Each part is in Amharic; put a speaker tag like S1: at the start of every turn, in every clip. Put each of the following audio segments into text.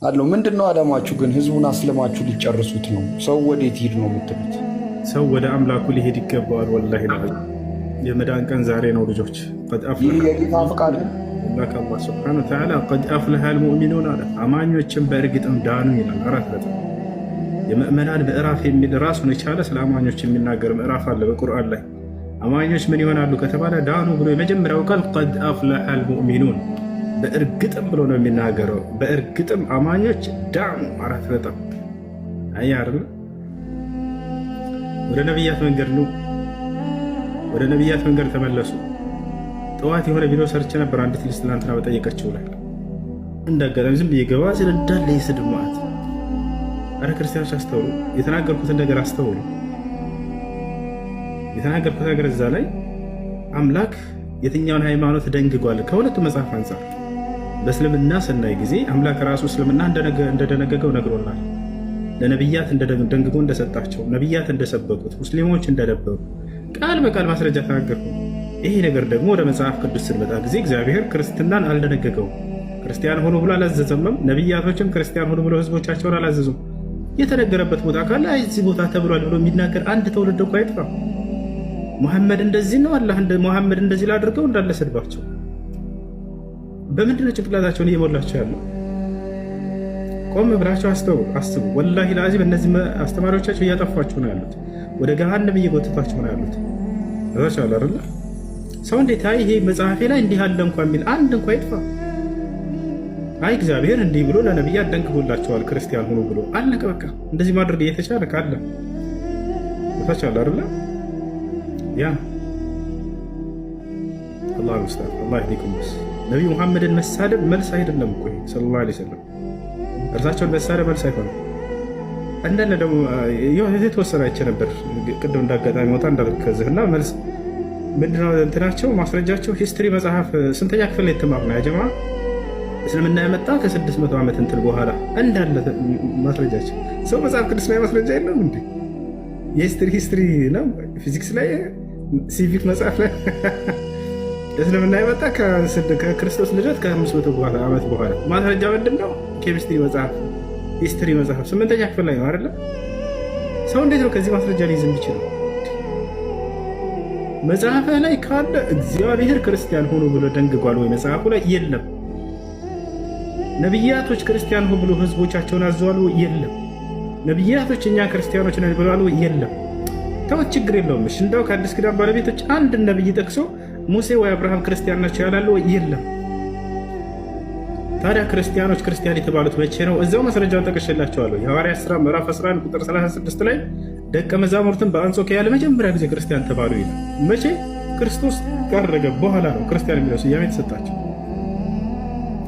S1: አለው። ምንድነው አላማችሁ ግን? ህዝቡን አስለማችሁ ሊጨርሱት ነው? ሰው ወዴት ሂድ ነው የምትሉት?
S2: ሰው ወደ አምላኩ ሊሄድ ይገባዋል። ወላሂ የመዳን ቀን ዛሬ ነው ልጆች።
S1: ይህ የጌታ ፍቃድ ነው።
S2: አላህ ሱብሓነሁ ወተዓላ ቀድ አፍለሃል ሙእሚኑን አለ። አማኞችን በእርግጥም ዳኑ ይላል። አራት ነጥብ። የምእመናን ምዕራፍ የሚል ራሱን የቻለ ስለ አማኞች የሚናገር ምዕራፍ አለ በቁርአን ላይ። አማኞች ምን ይሆናሉ ከተባለ ዳኑ ብሎ የመጀመሪያው ቃል ቀድ አፍለሃል ሙእሚኑን በእርግጥም ብሎ ነው የሚናገረው። በእርግጥም አማኞች ዳኑ። አራት ነጥብ። አያር ወደ ነቢያት መንገድ ነው። ወደ ነቢያት መንገድ ተመለሱ። ጠዋት የሆነ ቪዲዮ ሰርች ነበር። አንዲት ልጅ ትናንትና በጠየቀችው ላይ እንዳጋጣሚ ዝም ብዬ ገባ ስለ እንዳለ የስድብ ማለት። አረ ክርስቲያኖች አስተውሉ፣ የተናገርኩትን ነገር አስተውሉ። የተናገርኩት ነገር እዛ ላይ አምላክ የትኛውን ሃይማኖት ደንግጓል? ከሁለቱ መጽሐፍ አንጻር በእስልምና ስናይ ጊዜ አምላክ ራሱ እስልምና እንደደነገገው ነግሮናል። ለነቢያት ደንግጎ እንደሰጣቸው፣ ነቢያት እንደሰበኩት፣ ሙስሊሞች እንደነበሩ ቃል በቃል ማስረጃ ተናገርኩ። ይሄ ነገር ደግሞ ወደ መጽሐፍ ቅዱስ ስንመጣ ጊዜ እግዚአብሔር ክርስትናን አልደነገገውም። ክርስቲያን ሆኑ ብሎ አላዘዘምም። ነቢያቶችም ክርስቲያን ሆኑ ብሎ ህዝቦቻቸውን አላዘዙም። የተነገረበት ቦታ ካለ እዚህ ቦታ ተብሏል ብሎ የሚናገር አንድ ትውልድ እኮ አይጥፋ። ሙሐመድ እንደዚህ ነው፣ አላህ ሙሐመድ እንደዚህ ላድርገው እንዳለ ስድባቸው። በምንድነው ጭንቅላታቸውን እየሞላቸው ያለው? ቆም ብላቸው አስቡ። ወላሂ ለአዚም እነዚህ አስተማሪዎቻቸው እያጠፏቸው ነው ያሉት። ወደ ገሃነም እየጎተቷቸው ነው ያሉት። ዛቻ አለ። ሰው እንዴት አይ ይሄ መጽሐፌ ላይ እንዲህ አለ እንኳን የሚል አንድ እንኳን ይጥፋ። አይ እግዚአብሔር እንዲህ ብሎ ለነቢያት ደንግጎላቸዋል ክርስቲያን ሆኖ ብሎ አለቀ በቃ። እንደዚህ ማድረግ እየተቻለ ካለ ዛቻ አለ አይደል? ያ አላህ ይስጣል። አላህ ይዲኩም። ነብዩ መሐመድን መሳደብ መልስ አይደለም እኮ ሰለላሁ ዐለይሂ ወሰለም። እርሳቸውን መሳደብ መልስ አይሆንም። እንደነ ደግሞ የተወሰነ አይቼ ነበር ቅድም እንዳጋጣሚ ወጣ እንዳልከዝህና መልስ ምንድነው እንትናቸው ማስረጃቸው ሂስትሪ መጽሐፍ ስንተኛ ክፍል ላይ የተማር ነው ያጀማ እስልምና የመጣ ከ600 ዓመት እንትን በኋላ እንዳለ ማስረጃቸው። ሰው መጽሐፍ ቅዱስ ላይ ማስረጃ የለም እንዴ? የሂስትሪ ነው ፊዚክስ ላይ ሲቪክ መጽሐፍ ላይ እስልምና የመጣ ከክርስቶስ ልደት ከ500 ዓመት በኋላ ማስረጃ ምንድነው? ኬሚስትሪ መጽሐፍ ሂስትሪ መጽሐፍ 8ኛ ክፍል ላይ ነው አይደለ? ሰው እንዴት ነው ከዚህ ማስረጃ ሊይዝ የሚችለው? መጽሐፍ ላይ ካለ እግዚአብሔር ክርስቲያን ሆኖ ብሎ ደንግጓል ወይ? መጽሐፉ ላይ የለም። ነቢያቶች ክርስቲያን ሆኖ ብሎ ህዝቦቻቸውን አዘዋል ወይ? የለም። ነቢያቶች እኛ ክርስቲያኖች ነን ብለዋል ወይ? የለም። ተወት፣ ችግር የለውም። እሺ እንደው ከአዲስ ኪዳን ባለቤቶች አንድ ነብይ ጠቅሶ ሙሴ ወይ አብርሃም ክርስቲያን ናቸው ያላሉ ወይ? የለም። ታዲያ ክርስቲያኖች ክርስቲያን የተባሉት መቼ ነው? እዛው ማስረጃውን ጠቅሼላቸዋለሁ። የሐዋርያት ሥራ ምዕራፍ 11 ቁጥር 36 ላይ ደቀ መዛሙርትን በአንጾኪያ ለመጀመሪያ ጊዜ ክርስቲያን ተባሉ ይላል። መቼ? ክርስቶስ ካረገ በኋላ ነው ክርስቲያን የሚለው ስያሜ የተሰጣቸው።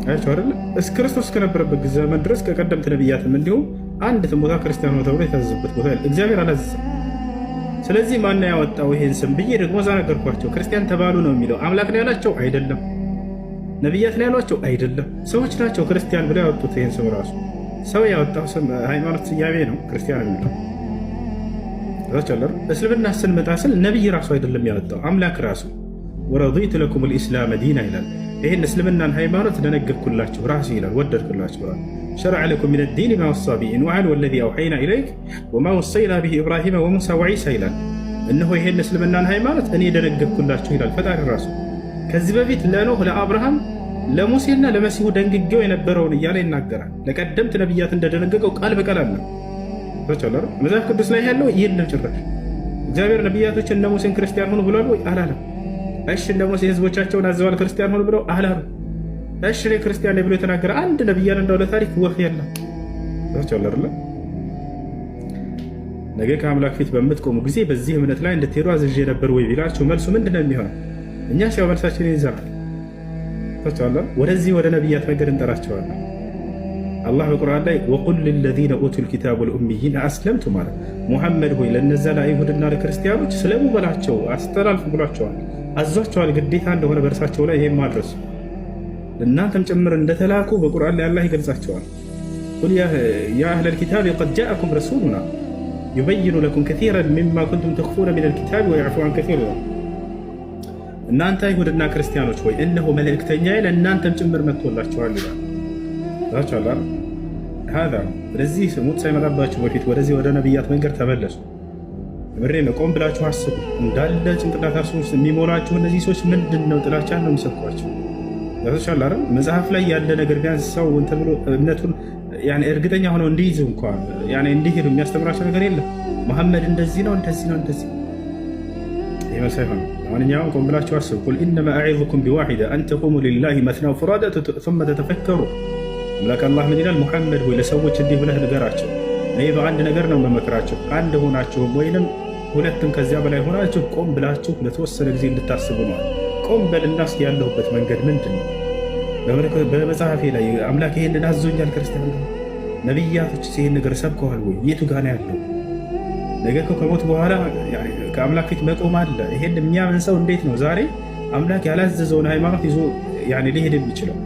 S2: አያቸው አይደለ? እስከ ክርስቶስ ከነበረበት ዘመን ድረስ ከቀደምት ነቢያትም እንዲሁም አንዲትም ቦታ ክርስቲያን ነው ተብሎ የታዘዘበት ቦታ ያለ እግዚአብሔር አላዘዘም። ስለዚህ ማን ያወጣው ይሄን ስም ብዬ ደግሞ እዛ ነገርኳቸው። ክርስቲያን ተባሉ ነው የሚለው። አምላክ ነው ያላቸው አይደለም። ነቢያት ነው ያሏቸው አይደለም። ሰዎች ናቸው ክርስቲያን ብለው ያወጡት። ይሄን ስም ራሱ ሰው ያወጣው ስም ሃይማኖት ስያሜ ነው ክርስቲያን የሚለው። እስልምና ስንመጣ ስል ነቢይ ራሱ አይደለም ያወጣው አምላክ ራሱ። ወረዲቱ ለኩም ልኢስላም ዲና ይላል። ይህን እስልምናን ሃይማኖት ደነገግኩላችሁ ራሱ ይላል፣ ወደድኩላችሁ ይላል። ሸረዐ ለኩም ሚነ ዲን ማ ወሳ ቢሂ ኑሐን ወለዚ አውሐይና ኢለይክ ወማ ወሰይና ቢሂ ኢብራሂመ ወሙሳ ወዒሳ ይላል። እነሆ ይህን እስልምናን ሃይማኖት እኔ ደነገግኩላችሁ ይላል ፈጣሪ ራሱ። ከዚህ በፊት ለኖህ ለአብርሃም ለሙሴና ለመሲሁ ደንግጌው የነበረውን እያለ ይናገራል። ለቀደምት ነቢያት እንደደነገገው ቃል በቃል አለ። መጽሐፍ ቅዱስ ላይ ያለው ይህን ጭራሽ እግዚአብሔር ነቢያቶች እነ ሙሴን ክርስቲያን ሆኑ ብሏል ወይ? አላለም። እሺ እነ ሙሴ ህዝቦቻቸውን አዘዋል ክርስቲያን ሆኑ ብለው አላሉ። እሺ እኔ ክርስቲያን ነኝ ብሎ የተናገረ አንድ ነቢያን እንዳው ለታሪክ ወፍ የለም። ነገ ከአምላክ ፊት በምትቆሙ ጊዜ በዚህ እምነት ላይ እንድትሄዱ አዝዤ ነበር ወይ ቢላቸው መልሱ ምንድን ነው የሚሆነው? እኛ ሲያው መልሳችን ይዘናል። ወደዚህ ወደ ነቢያት ነገር እንጠራቸዋለን። አላህ በቁርአን ላይ ወቁል ለለዚነ ኡቱል ኪታብ ወልኡሚይን አስለምቱ ማለት ሙሐመድ ሆይ ለነዛ ለአይሁድና ለክርስቲያኖች ስለሙ በላቸው አስተላልፉ ብሏቸዋል፣ አዟቸዋል። ግዴታ እንደሆነ በእርሳቸው ላይ ይሄን ማድረስ እናንተም ጭምር እንደተላኩ በቁርአን ላይ አላህ ይገልጻቸዋል። ቁል ያ አህለል ኪታብ ቀድ ጃአኩም ረሱሉና ዩበይኑ ለኩም ከሲረን ሚማ ኩንቱም ተኽፉነ ሚነል ኪታብ ወየዕፉ ዐን ከሲር። እናንተ አይሁድና ክርስቲያኖች ሆይ እነሆ መልእክተኛዬ ለእናንተም ጭምር መጥቶላችኋል ይላል። هذا ለዚህ ሙት ሳይመጣባችሁ በፊት ወደዚህ ወደ ነብያት መንገድ ተመለሱ። ምሬ ነው። ቆም ብላችሁ አስቡ። እንዳለ ጭንቅላታችሁ ውስጥ የሚሞላችሁ እነዚህ ሰዎች ምንድነው ጥላቻን ነው የሚሰብኳቸው። ያተሻለ አይደል? መጽሐፍ ላይ ያለ ነገር ቢያንስ ሰው እንትን ብሎ እምነቱን ያኔ እርግጠኛ ሆኖ እንዲይዝ እንኳን ያኔ እንዲሄዱ የሚያስተምራቸው ነገር የለም። መሐመድ እንደዚህ ነው እንደዚህ ነው እንደዚህ ይመሰፋን። ማንኛውም ቆም ብላችሁ አስቡ። ቁል ኢነማ አዒዙኩም ቢዋሂዳ አን ተቁሙ ሊላሂ መስና ወፍራዳ ثم ተተፈከሩ። አምላክ አላህ ምን ይላል? ሙሐመድ ሆይ ለሰዎች እንዲህ ብለህ ንገራቸው፣ እኔ በአንድ ነገር ነው መመክራቸው፣ አንድ ሆናችሁም ወይንም ሁለትም ከዚያ በላይ ሆናችሁ ቆም ብላችሁ ለተወሰነ ጊዜ እንድታስቡ ነው። ቆም በልና እስኪ ያለሁበት መንገድ ምንድን ነው? በመጽሐፌ ላይ አምላክ ይሄንን አዞኛል። ክርስቲያን ነቢያቶች ይሄን ነገር ሰብከዋል ወይ? የቱ ጋር ነው ያለው? ነገ ከሞት በኋላ ከአምላክ ፊት መቆም አለ። ይሄን የሚያምን ሰው እንዴት ነው ዛሬ አምላክ ያላዘዘውን ሃይማኖት ይዞ ሊሄድ የሚችለው?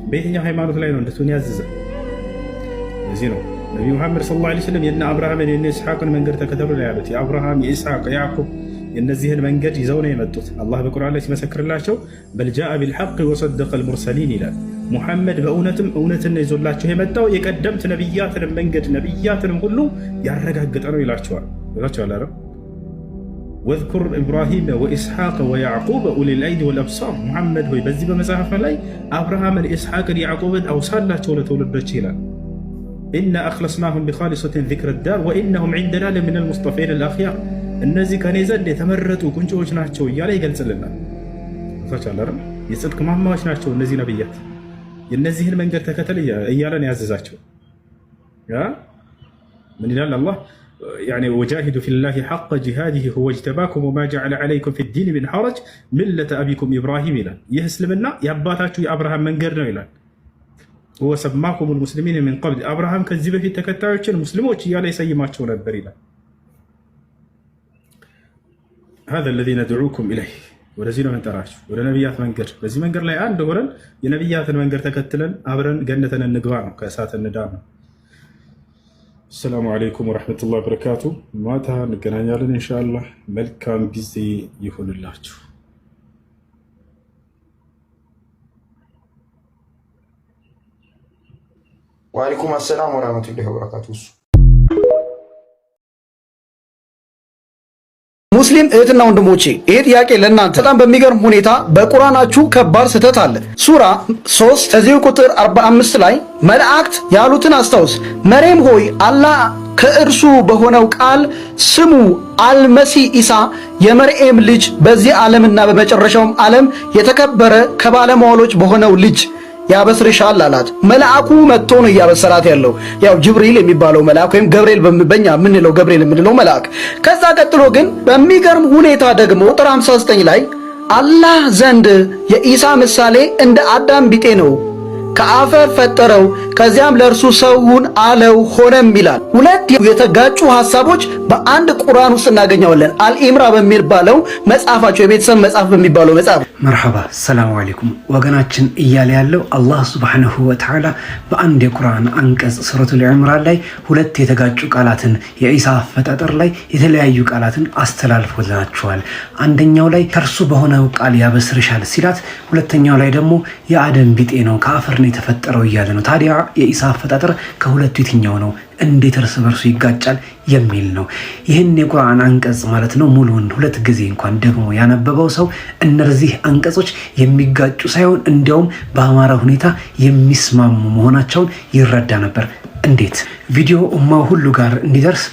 S2: በየትኛው ሃይማኖት ላይ ነው እንደቱን ያዘዘ? እዚህ ነው ነቢዩ መሐመድ ሰለላሁ ዐለይሂ ወሰለም የነ አብርሃምን የነ ኢስሐቅን መንገድ ተከተሉ ነው ያሉት። የአብርሃም የኢስሐቅ የያዕቁብ የነዚህን መንገድ ይዘው ነው የመጡት። አላህ በቁርአን ላይ ሲመሰክርላቸው በልጃአ ቢልሐቅ ወሰደቀ ልሙርሰሊን ይላል። ሙሐመድ በእውነትም እውነትን ይዞላቸው የመጣው የቀደምት ነቢያትንም መንገድ ነቢያትንም ሁሉ ያረጋገጠ ነው ይላቸዋል። ይላቸዋል አረ ወዝኩር ኢብራሂም ወኢስሐቅ ወያዕቁብ ኡሊል አይዲ ወልአብሳር። ሙሐመድ ሆይ በዚህ በመጽሐፍ ላይ አብርሃምን፣ ኢስሐቅን፣ ያዕቁብን አውሳላቸው ለትውልዶች ይላል። ኢና አኽለስናሁም ቢኻሊሰትን ዚክረ ዳር ወኢነሁም ዒንደና ለሚነል ሙስጠፊን አልአኽያር። እነዚህ ከኔ ዘንድ የተመረጡ ቁንጮዎች ናቸው እያለ ይገልጽልናል። የጽድቅ ማማዎች ናቸው እነዚህ ነቢያት። የእነዚህን መንገድ ተከተል እያለን ያዘዛቸው ምን ይላል አላህ? ወጃሂዱ ፊላሂ ሐቀ ጂሃዲሂ ሁወ እጅተባኩም ወማ ጀዐለ ዐለይኩም ፊዲን ሚን ሐረጅ ሚለተ አቢኩም ኢብራሂም ይላል። ይህ እስልምና የአባታችሁ የአብርሃም መንገድ ነው ይላል። ሁወ ሰማኩም ልሙስሊሚን ሚን ቀብል፣ አብርሃም ከዚህ በፊት ተከታዮችን ሙስሊሞች እያለ ይሰይማቸው ነበር ይላል። ሀዛ አለዚ ነድዑኩም ኢለይህ፣ ወደዚህ ነው እንጠራችሁ፣ ወደ ነቢያት መንገድ። በዚህ መንገድ ላይ አንድ ሆነን የነቢያትን መንገድ ተከትለን አብረን ገነትን እንግባ ነው፣ ከእሳት እንዳን ነው። አሰላሙ አለይኩም ወረሕመቱላሂ ወበረካቱ። ማታ እንገናኛለን ኢንሻአላህ። መልካም ጊዜ ይሁንላችሁ።
S1: ወአለይኩም አሰላም ወራህመቱላሂ ወበረካቱ። ሙስሊም እህትና ወንድሞቼ ይሄ ጥያቄ ለእናንተ በጣም በሚገርም ሁኔታ በቁርአናችሁ ከባድ ስህተት አለ። ሱራ 3 ከዚህ ቁጥር 45 ላይ መላእክት ያሉትን አስታውስ። መርየም ሆይ አላህ ከእርሱ በሆነው ቃል ስሙ አልመሲህ ኢሳ የመርየም ልጅ በዚህ ዓለምና በመጨረሻውም ዓለም የተከበረ ከባለሟሎች በሆነው ልጅ ያበስርሻል አላት። መልአኩ መጥቶ ነው እያበሰራት ያለው። ያው ጅብሪል የሚባለው መልአክ ወይም ገብርኤል በእኛ የምንለው ገብርኤል የምንለው መልአክ። ከዛ ቀጥሎ ግን በሚገርም ሁኔታ ደግሞ ቁጥር 59 ላይ አላህ ዘንድ የኢሳ ምሳሌ እንደ አዳም ቢጤ ነው፣ ከአፈር ፈጠረው፣ ከዚያም ለእርሱ ሰውን አለው ሆነም ይላል። ሁለት የተጋጩ ሐሳቦች በአንድ ቁርአን ውስጥ እናገኘዋለን። አልኢምራ በሚባለው መጽሐፋቸው የቤተሰብ መጽሐፍ በሚባለው መጽሐፍ።
S3: መርሐባ ሰላሙ አለይኩም ወገናችን እያለ ያለው አላህ ሱብሓነሁ ወተዓላ በአንድ የቁርአን አንቀጽ ሱረቱል ኢምራን ላይ ሁለት የተጋጩ ቃላትን የኢሳ አፈጣጠር ላይ የተለያዩ ቃላትን አስተላልፎላቸዋል። አንደኛው ላይ ከእርሱ በሆነው ቃል ያበስርሻል ሲላት፣ ሁለተኛው ላይ ደግሞ የአደም ቢጤ ነው ከአፈር ነው የተፈጠረው እያለ ነው። ታዲያ የኢሳ አፈጣጠር ከሁለቱ የትኛው ነው? እንዴት እርስ በርሱ ይጋጫል የሚል ነው። ይህን የቁርአን አንቀጽ ማለት ነው ሙሉውን ሁለት ጊዜ እንኳን ደግሞ ያነበበው ሰው እነዚህ አንቀጾች የሚጋጩ ሳይሆን እንዲያውም በአማራ ሁኔታ የሚስማሙ መሆናቸውን ይረዳ ነበር። እንዴት? ቪዲዮ ኡማው ሁሉ ጋር እንዲደርስ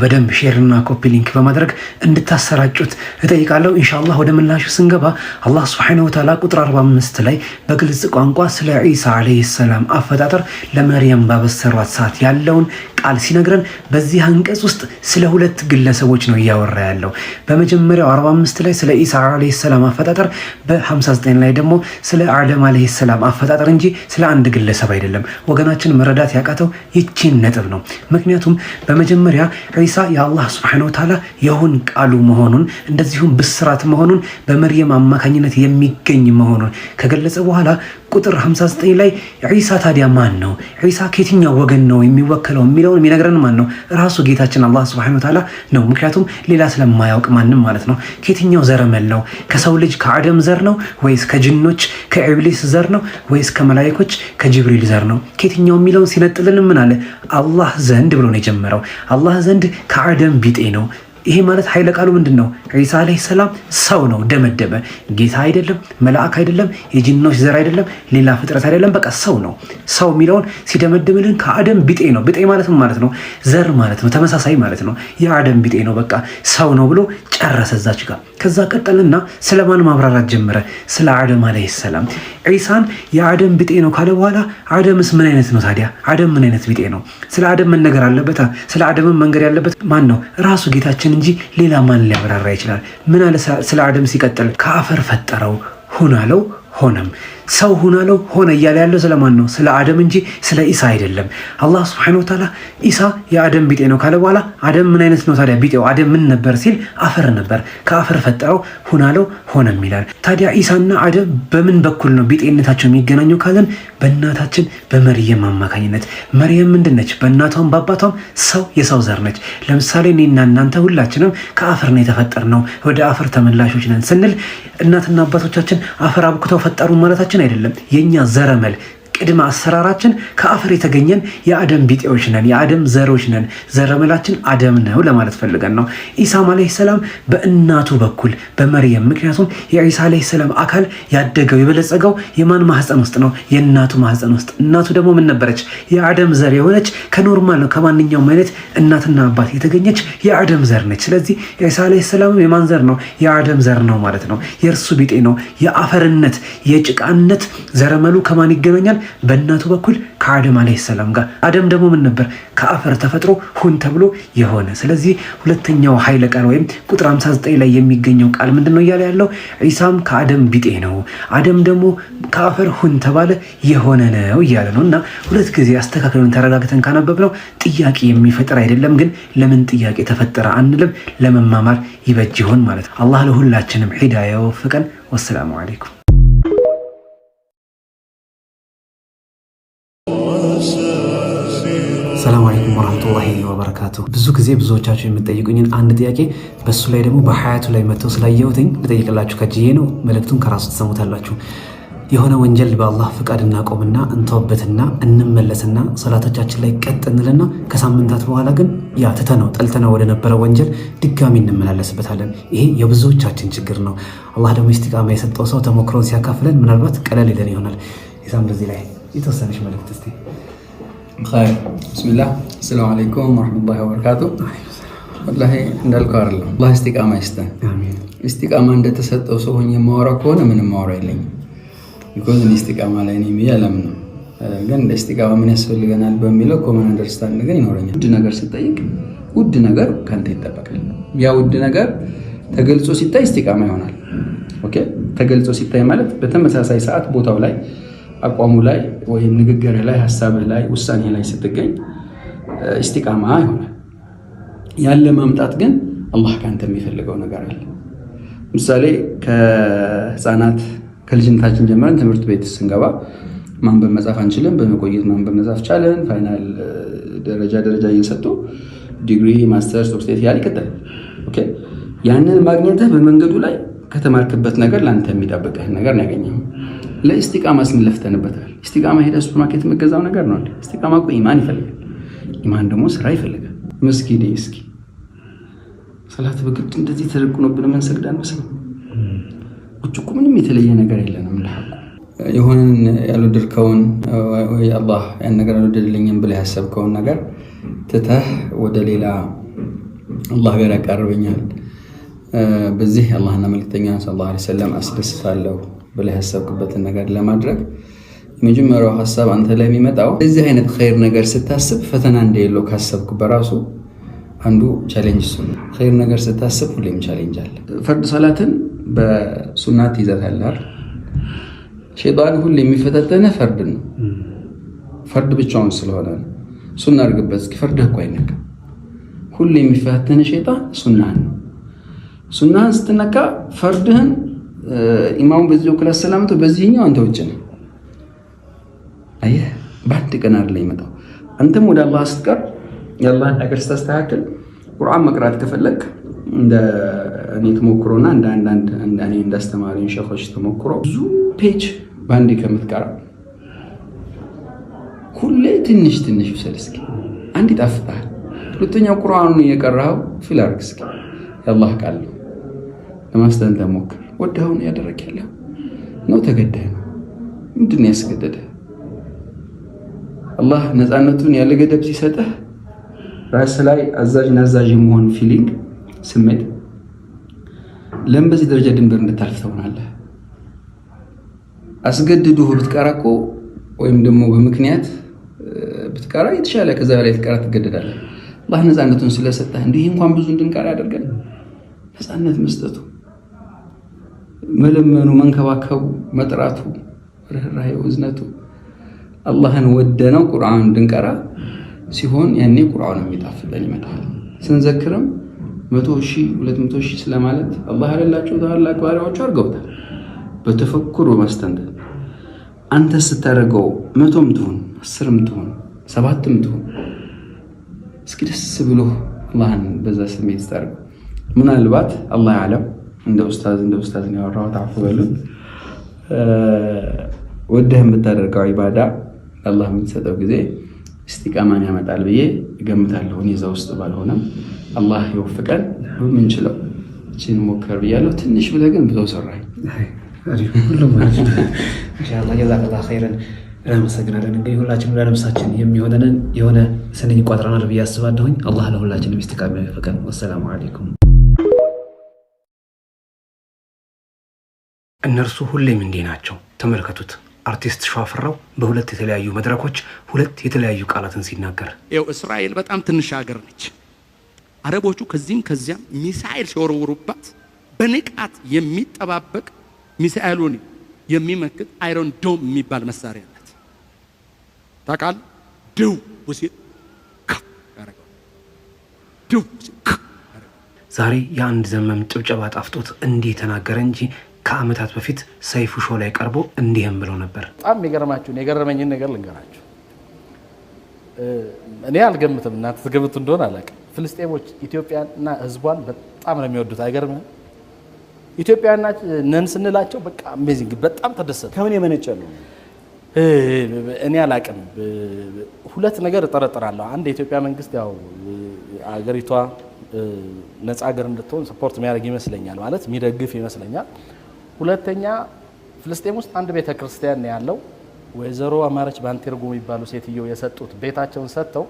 S3: በደንብ ሼርና ኮፒ ሊንክ በማድረግ እንድታሰራጩት እጠይቃለሁ። ኢንሻአላህ ወደ ምላሹ ስንገባ አላህ ሱብሓነሁ ወተዓላ ቁጥር 45 ላይ በግልጽ ቋንቋ ስለ ኢሳ አለይሂ ሰላም አፈጣጠር ለመርየም ባበሰሯት ሰዓት ያለውን ቃል ሲነግረን በዚህ አንቀጽ ውስጥ ስለ ሁለት ግለሰቦች ነው እያወራ ያለው። በመጀመሪያው 45 ላይ ስለ ኢሳ አለይሂ ሰላም አፈጣጠር፣ በ59 ላይ ደግሞ ስለ አደም አለይሂ ሰላም አፈጣጠር እንጂ ስለ አንድ ግለሰብ አይደለም። ወገናችን መረዳት ያቃተው ይቺን ነጥብ ነው። ምክንያቱም በመጀመሪያ ኢሳ የአላህ ሱብሓነሁ ወተዓላ የሁን ቃሉ መሆኑን እንደዚሁም ብስራት መሆኑን በመርየም አማካኝነት የሚገኝ መሆኑን ከገለጸ በኋላ ቁጥር 59 ላይ ዒሳ ታዲያ ማን ነው? ዒሳ ከየትኛው ወገን ነው የሚወከለው የሚለውን የሚነግረን ማን ነው? ራሱ ጌታችን አላህ ሱብሓነሁ ወተዓላ ነው። ምክንያቱም ሌላ ስለማያውቅ ማንም ማለት ነው። ከየትኛው ዘረመል ነው? ከሰው ልጅ ከአደም ዘር ነው ወይስ ከጅኖች ከኢብሊስ ዘር ነው ወይስ ከመላእክቶች ከጅብሪል ዘር ነው? ከየትኛው የሚለውን ሲነጥልን ምን አለ? አላህ ዘንድ ብሎ ነው የጀመረው። አላህ ዘንድ ከአደም ቢጤ ነው። ይሄ ማለት ኃይለ ቃሉ ምንድን ነው? ዒሳ አለይሂ ሰላም ሰው ነው፣ ደመደመ። ጌታ አይደለም፣ መልአክ አይደለም፣ የጂኖች ዘር አይደለም፣ ሌላ ፍጥረት አይደለም፣ በቃ ሰው ነው። ሰው የሚለውን ሲደመድምልን ከአደም ቢጤ ነው። ቢጤ ማለት ማለት ነው ዘር ማለት ነው፣ ተመሳሳይ ማለት ነው። የአደም ቢጤ ነው፣ በቃ ሰው ነው ብሎ ጨረሰ እዛች ጋር። ከዛ ቀጠልና ስለማን ማብራራት ጀመረ? ስለ አደም አለይሂ ሰላም። ዒሳን የአደም ቢጤ ነው ካለ በኋላ አደምስ ምን አይነት ነው ታዲያ? አደም ምን አይነት ቢጤ ነው? ስለ አደም መነገር አለበት። ስለ አደም መንገር ያለበት ማን ነው? ራሱ ጌታችን እንጂ ሌላ ማን ሊያብራራ ይችላል? ምን አለ ስለ አደም ሲቀጥል? ከአፈር ፈጠረው ሁን አለው ሆነም። ሰው ሁን አለው ሆነ እያለ ያለው ስለማን ነው? ስለ አደም እንጂ ስለ ኢሳ አይደለም። አላህ ሱብሓነሁ ወተዓላ ኢሳ የአደም ቢጤ ነው ካለ በኋላ አደም ምን አይነት ነው ታዲያ? ቢጤው አደም ምን ነበር ሲል አፈር ነበር። ከአፈር ፈጠረው ሁን አለው ሆነም ይላል። ታዲያ ኢሳና አደም በምን በኩል ነው ቢጤነታቸው የሚገናኘው ካለን በእናታችን በመርየም አማካኝነት። መርየም ምንድነች? በእናቷም በአባቷም ሰው የሰው ዘር ነች። ለምሳሌ እኔና እናንተ ሁላችንም ከአፈር ነው የተፈጠርነው፣ ወደ አፈር ተመላሾች ነን ስንል እናትና አባቶቻችን አፈር አብኩተው ፈጠሩ ማለታችን አይደለም። የኛ ዘረመል ቅድመ አሰራራችን ከአፈር የተገኘን የአደም ቢጤዎች ነን፣ የአደም ዘሮች ነን። ዘረመላችን አደም ነው ለማለት ፈልገን ነው። ኢሳም አለይሂ ሰላም በእናቱ በኩል በመርየም። ምክንያቱም የኢሳ አለይሂ ሰላም አካል ያደገው የበለጸገው የማን ማህፀን ውስጥ ነው? የእናቱ ማህፀን ውስጥ። እናቱ ደግሞ ምን ነበረች? የአደም ዘር የሆነች ከኖርማል ነው ከማንኛውም አይነት እናትና አባት የተገኘች የአደም ዘር ነች። ስለዚህ ኢሳ አለይሂ ሰላም የማን ዘር ነው? የአደም ዘር ነው ማለት ነው። የእርሱ ቢጤ ነው። የአፈርነት የጭቃነት ዘረመሉ ከማን ይገናኛል? በእናቱ በኩል ከአደም አለይሂ ሰላም ጋር። አደም ደግሞ ምን ነበር? ከአፈር ተፈጥሮ ሁን ተብሎ የሆነ። ስለዚህ ሁለተኛው ኃይለ ቃል ወይም ቁጥር 59 ላይ የሚገኘው ቃል ምንድነው እያለ ያለው? ኢሳም ከአደም ቢጤ ነው፣ አደም ደግሞ ከአፈር ሁን ተባለ የሆነ ነው እያለ ነው። እና ሁለት ጊዜ አስተካክለን ተረጋግተን ካነበብነው ጥያቄ የሚፈጥር አይደለም። ግን ለምን ጥያቄ ተፈጠረ አንልም። ለመማማር ይበጅ ይሆን ማለት ነው። አላህ ለሁላችንም ሂዳያ ይወፍቀን። ወሰላሙ አለይኩም። ሰላም አለይኩም ወራህመቱላሂ ወበረካቱ። ብዙ ጊዜ ብዙዎቻችሁ የምትጠይቁኝን አንድ ጥያቄ በሱ ላይ ደግሞ በሐያቱ ላይ መጥተው ስላየሁትኝ ልጠይቅላችሁ ከጅዬ ነው። መልእክቱን ከራሱ ትሰሙታላችሁ። የሆነ ወንጀል በአላህ ፍቃድ እናቆምና እንተውበትና እንመለስና ሰላቶቻችን ላይ ቀጥ እንልና ከሳምንታት በኋላ ግን ያ ትተነው ጠልተነው ወደ ነበረው ወንጀል ድጋሚ እንመላለስበታለን። ይሄ የብዙዎቻችን ችግር ነው። አላህ ደግሞ ኢስቲቃማ የሰጠው ሰው ተሞክሮን ሲያካፍለን ምናልባት ቀለል ይለን ይሆናል። ኢሳም በዚህ ላይ የተወሰነች መልእክት እስቲ።
S4: ኸይር ብስሚላህ አሰላሙ አለይኩም ወረህመቱላሂ ወበረካቱ። ወላሂ እንዳልከው አይደለም። አላህ ኢስቲቃማ ይስጠን። ኢስቲቃማ እንደተሰጠው ሰው ሆኜ የማወራው ከሆነ ምንም ማወራው የለኝም። ቢኮዝ ኢስቲቃማ ላይ ነኝ ብዬ አላምንም። ግን ኢስቲቃማ ምን ያስፈልገናል በሚለው ኮመን አንደርስታንድ ግን ይኖረኛል። ውድ ነገር ስጠይቅ ውድ ነገር ካንተ ይጠበቃል። ያ ውድ ነገር ተገልጾ ሲታይ ኢስቲቃማ ይሆናል። ኦኬ፣ ተገልጾ ሲታይ ማለት በተመሳሳይ ሰዓት ቦታው ላይ አቋሙ ላይ ወይም ንግግር ላይ ሐሳብህ ላይ ውሳኔ ላይ ስትገኝ ኢስቲቃማ ይሆናል። ያለ ማምጣት ግን አላህ ካንተ የሚፈልገው ነገር አለ። ምሳሌ ከህፃናት ከልጅነታችን ጀምረን ትምህርት ቤት ስንገባ ማንበብ መጻፍ አንችልም። በመቆየት ማንበብ መጻፍ ቻለን። ፋይናል ደረጃ እየሰጡ ዲግሪ፣ ማስተርስ፣ ዶክተሬት ያለ ይቀጥላል። ኦኬ፣ ያንን ማግኘትህ በመንገዱ ላይ ከተማርክበት ነገር ለአንተ የሚጠብቅህ ነገር ያገኘው። ለኢስቲቃማ ስንለፍተንበታል። ኢስቲቃማ ሄደ ሱፐርማርኬት የምትገዛው ነገር ነው። ኢስቲቃማ እኮ ኢማን ይፈልጋል። ኢማን ደግሞ ስራ ይፈልጋል። መስጊድ እስኪ ሰላት በግድ እንደዚህ ተደርጎብን መንሰግድ አንመስልም። ቁጭ እኮ ምንም የተለየ ነገር የለንም። ለሐቁ የሆነን ያልወደድከውን ወይ አላህ ያን ነገር አልወደድልኝም ብለህ ያሰብከውን ነገር ትተህ ወደ ሌላ አላህ ጋር ያቀርበኛል፣ በዚህ አላህና መልእክተኛ ሰለላሁ ዐለይሂ ወሰለም አስደስታለሁ ብለህ ያሰብክበትን ነገር ለማድረግ የመጀመሪያው ሐሳብ አንተ ላይ የሚመጣው እዚህ አይነት ኸይር ነገር ስታስብ ፈተና እንደሌለው ካሰብክ በራሱ አንዱ ቻሌንጅ እሱ ነው። ኸይር ነገር ስታስብ ሁሌም ቻሌንጅ አለ። ፈርድ ሰላትን በሱናት ይዘታል። ሸይጣን ሁሌ የሚፈተተነ ፈርድ ነው። ፈርድ ብቻውን ስለሆነ ሱና አድርግበት እስኪ ፈርድህ እኮ አይነካም። ሁሌ የሚፈተተነ ሸይጣን ሱናህን ነው። ሱናህን ስትነካ ፈርድህን ኢማሙ በዚህ ወክላ ሰላምቱ በዚህኛው አንተ ውጭ ነው። አየህ በአንድ ቀን አይደለም ይመጣው። አንተም ወደ አላህ ስትቀር የአላህን ነገር ስታስተካክል ቁርአን መቅራት ከፈለክ እንደ እኔ ተሞክሮና እንደ አንዳንድ እኔ እንዳስተማሪን ሸኾች ተሞክሮ ብዙ ፔጅ ባንዴ ከምትቀራ ሁሌ ትንሽ ትንሽ ውሰድ እስኪ። አንድ ይጣፍጣል። ሁለተኛው ቁርአኑን እየቀራው ፊል አድርግ እስኪ። የአላህ ቃል ነው ለማስተንተን ሞክር። ወደኸውን ያደረክ ያለው ነው ተገደህ ነው? ምንድን ነው ያስገደደህ? አላህ ነፃነቱን ያለ ገደብ ሲሰጥህ ራስ ላይ አዛዥ ናዛዥ መሆን ፊሊንግ ስሜት ለምን በዚህ ደረጃ ድንበር እንድታልፍ ትሆናለህ? አስገድዱህ ብትቀራ እኮ ወይም ደግሞ በምክንያት ብትቀራ የተሻለ ከዛ በላይ ትቀራ ትገደዳለህ። አላህ ነፃነቱን ስለሰጠህ እንዲህ እንኳን ብዙ እንድንቀራ ያደርገን ነፃነት መስጠቱ፣ መለመኑ፣ መንከባከቡ፣ መጥራቱ፣ ርህራሄው፣ እዝነቱ አላህን ወደነው ቁርአን እንድንቀራ ሲሆን ያኔ ቁርአን የሚጣፍጠን ይመጣል። ስንዘክርም 100,000 200,000 ስለማለት አላህ ያለላቸው ታላቅ ባሪያዎቹ አድርገውታል። በተፈኩር በማስተንተን አንተ ስታደርገው 100ም ትሁን 10ም ትሁን 7ም ትሁን እስኪ ደስ ብሎ አላህን በዛ ስሜት ስታደርገው ምናልባት አላህ ያለም እንደ ኡስታዝ ነው ያወራው ታፈበሉ ወደህ የምታደርገው ኢባዳ አላህ የምትሰጠው ጊዜ እስቲቃማን ያመጣል ብዬ እገምታለሁ። እኔ እዛ ውስጥ ባልሆነም አላህ ይወፍቀን። በምንችለው እቺን ሞከር ብያለሁ። ትንሽ ብለህ ግን ብዙ ሰራኝ።
S3: ኢንሻአላህ ጀዛከላህ ኸይረን። እናመሰግናለን። እንግዲህ ሁላችንም ለነፍሳችን የሚሆነንን የሆነ ስንኝ ቋጥረናል ብዬ አስባለሁኝ። አላህ ለሁላችንም እስቲቃማ ይወፍቀን። ወሰላሙ አለይኩም። እነርሱ ሁሌም እንዲህ ናቸው። ተመልከቱት። አርቲስት ሸዋፍራው በሁለት የተለያዩ መድረኮች ሁለት የተለያዩ ቃላትን ሲናገር
S5: ይኸው እስራኤል በጣም ትንሽ ሀገር ነች። አረቦቹ ከዚህም ከዚያም ሚሳኤል ሲወረውሩባት በንቃት የሚጠባበቅ ሚሳኤሉን የሚመክት አይሮን ዶም የሚባል መሳሪያ አላት። ታውቃለህ? ድው ወሲት
S3: ዛሬ የአንድ ዘመም ጭብጨባ ጣፍጦት እንዲህ ተናገረ እንጂ ከዓመታት በፊት ሰይፉ ሾው ላይ ቀርቦ እንዲህም ብሎ ነበር።
S6: በጣም የሚገርማችሁን የገረመኝን ነገር ልንገራችሁ። እኔ አልገምትም፣ እናንተ ትገምቱ እንደሆነ አላውቅም። ፍልስጤሞች ኢትዮጵያን እና ሕዝቧን በጣም ነው የሚወዱት። አይገርምም? ኢትዮጵያና ነን ስንላቸው በቃ አሜዚንግ፣ በጣም ተደሰቱ።
S7: ከምን የመነጨ ነው?
S6: እኔ አላውቅም። ሁለት ነገር እጠረጥራለሁ። አንድ የኢትዮጵያ መንግስት ያው አገሪቷ ነፃ ሀገር እንድትሆን ሰፖርት የሚያደርግ ይመስለኛል፣ ማለት የሚደግፍ ይመስለኛል። ሁለተኛ ፍልስጤም ውስጥ አንድ ቤተክርስቲያን ነው ያለው። ወይዘሮ አማረች ባንቴርጎ የሚባሉ ሴትዮ የሰጡት ቤታቸውን ሰጥተው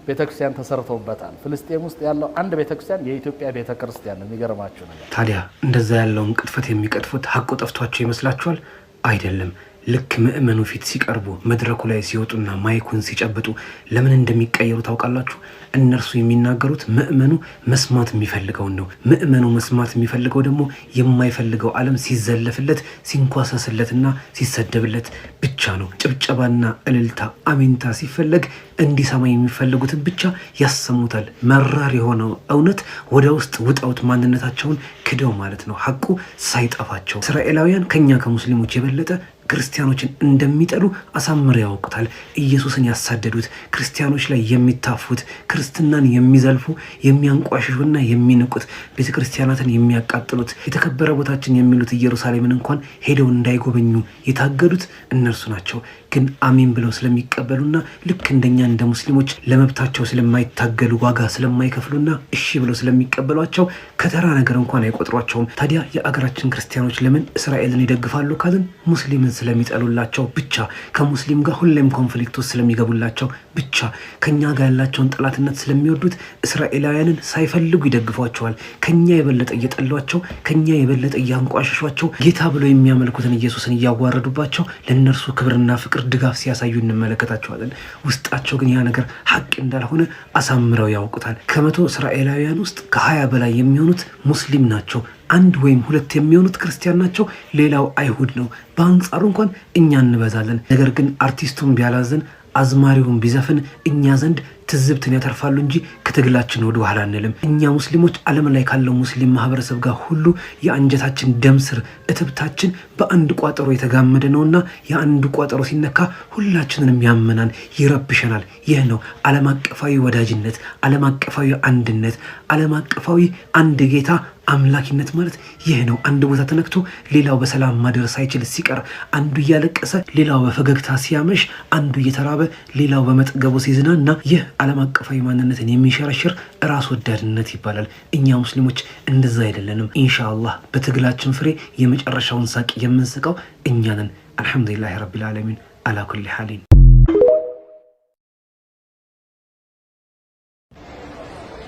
S6: ቤተክርስቲያን ተሰርተውበታል። ፍልስጤም ውስጥ ያለው አንድ ቤተክርስቲያን የኢትዮጵያ ቤተክርስቲያን ነው። የሚገርማችሁ ነገር
S3: ታዲያ እንደዛ ያለውን ቅጥፈት የሚቀጥፉት ሀቁ ጠፍቷቸው ይመስላችኋል? አይደለም። ልክ ምእመኑ ፊት ሲቀርቡ መድረኩ ላይ ሲወጡና ማይኩን ሲጨብጡ ለምን እንደሚቀየሩ ታውቃላችሁ? እነርሱ የሚናገሩት ምእመኑ መስማት የሚፈልገውን ነው። ምእመኑ መስማት የሚፈልገው ደግሞ የማይፈልገው ዓለም ሲዘለፍለት ሲንኳሰስለትና ሲሰደብለት ብቻ ነው። ጭብጨባና እልልታ አሜንታ ሲፈለግ እንዲሰማ የሚፈልጉትን ብቻ ያሰሙታል። መራር የሆነው እውነት ወደ ውስጥ ውጣውት ማንነታቸውን ክደው ማለት ነው። ሀቁ ሳይጠፋቸው እስራኤላውያን ከኛ ከሙስሊሞች የበለጠ ክርስቲያኖችን እንደሚጠሉ አሳምረው ያውቁታል። ኢየሱስን ያሳደዱት፣ ክርስቲያኖች ላይ የሚታፉት፣ ክርስትናን የሚዘልፉ የሚያንቋሽሹና የሚንቁት፣ ቤተ ክርስቲያናትን የሚያቃጥሉት፣ የተከበረ ቦታችን የሚሉት ኢየሩሳሌምን እንኳን ሄደው እንዳይጎበኙ የታገዱት እነርሱ ናቸው። ግን አሜን ብለው ስለሚቀበሉና ልክ እንደኛ እንደ ሙስሊሞች ለመብታቸው ስለማይታገሉ ዋጋ ስለማይከፍሉና እሺ ብለው ስለሚቀበሏቸው ከተራ ነገር እንኳን አይቆጥሯቸውም። ታዲያ የአገራችን ክርስቲያኖች ለምን እስራኤልን ይደግፋሉ ካልን ሙስሊምን ስለሚጠሉላቸው ብቻ፣ ከሙስሊም ጋር ሁሌም ኮንፍሊክት ውስጥ ስለሚገቡላቸው ብቻ፣ ከኛ ጋር ያላቸውን ጠላትነት ስለሚወዱት እስራኤላውያንን ሳይፈልጉ ይደግፏቸዋል። ከኛ የበለጠ እየጠሏቸው፣ ከኛ የበለጠ እያንቋሸሿቸው፣ ጌታ ብለው የሚያመልኩትን ኢየሱስን እያዋረዱባቸው ለእነርሱ ክብርና ፍቅር ድጋፍ ሲያሳዩ እንመለከታቸዋለን። ውስጣቸው ግን ያ ነገር ሀቅ እንዳልሆነ አሳምረው ያውቁታል። ከ100 እስራኤላውያን ውስጥ ከ20 በላይ የሚሆኑት ሙስሊም ናቸው። 1 ወይም 2 የሚሆኑት ክርስቲያን ናቸው። ሌላው አይሁድ ነው። በአንጻሩ እንኳን እኛ እንበዛለን። ነገር ግን አርቲስቱን ቢያላዝን አዝማሪውን ቢዘፍን እኛ ዘንድ ትዝብትን ያተርፋሉ እንጂ ከትግላችን ወደ ኋላ አንልም። እኛ ሙስሊሞች ዓለም ላይ ካለው ሙስሊም ማህበረሰብ ጋር ሁሉ የአንጀታችን ደም ስር እትብታችን በአንድ ቋጠሮ የተጋመደ ነውና የአንዱ ቋጠሮ ሲነካ ሁላችንንም ያመናል፣ ይረብሸናል። ይህ ነው ዓለም አቀፋዊ ወዳጅነት፣ ዓለም አቀፋዊ አንድነት፣ ዓለም አቀፋዊ አንድ ጌታ አምላኪነት ማለት ይህ ነው። አንድ ቦታ ተነክቶ ሌላው በሰላም ማደር ሳይችል ሲቀር፣ አንዱ እያለቀሰ ሌላው በፈገግታ ሲያመሽ፣ አንዱ እየተራበ ሌላው በመጠገቡ ሲዝናና፣ ይህ ዓለም አቀፋዊ ማንነትን የሚሸረሽር ራስ ወዳድነት ይባላል። እኛ ሙስሊሞች እንደዛ አይደለንም። ኢንሻአላህ በትግላችን ፍሬ የመጨረሻውን ሳቅ የምንስቀው እኛ ነን። አልሐምዱሊላህ ረቢል ዓለሚን አላ ኩሊ ሐሊን።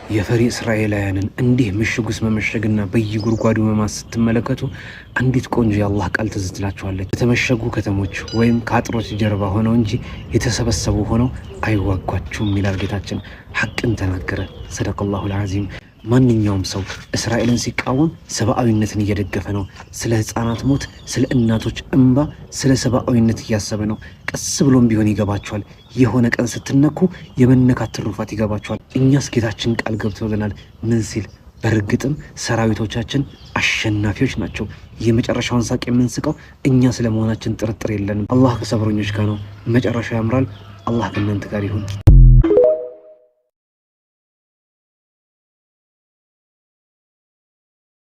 S3: የፈሪ እስራኤላውያንን እንዲህ ምሽግ ውስጥ መመሸግና በየጉድጓዱ መማስ ስትመለከቱ አንዲት ቆንጆ የአላህ ቃል ትዝ ትላችኋለች። የተመሸጉ ከተሞች ወይም ከአጥሮች ጀርባ ሆነው እንጂ የተሰበሰቡ ሆነው አይዋጓችሁም ይላል ጌታችን። ሐቅን ተናገረ። ሰደቀላሁል ዐዚም። ማንኛውም ሰው እስራኤልን ሲቃወም ሰብአዊነትን እየደገፈ ነው። ስለ ህፃናት ሞት፣ ስለ እናቶች እንባ፣ ስለ ሰብአዊነት እያሰበ ነው። ቀስ ብሎም ቢሆን ይገባቸዋል። የሆነ ቀን ስትነኩ የመነካት ትሩፋት ይገባቸዋል። እኛስ ጌታችን ቃል ገብቶልናል። ምን ሲል? በእርግጥም ሰራዊቶቻችን አሸናፊዎች ናቸው። የመጨረሻውን ሳቅ የምንስቀው እኛ ስለመሆናችን ጥርጥር የለንም። አላህ ከሰብረኞች ጋር ነው። መጨረሻው ያምራል። አላህ ከእናንተ ጋር ይሁን።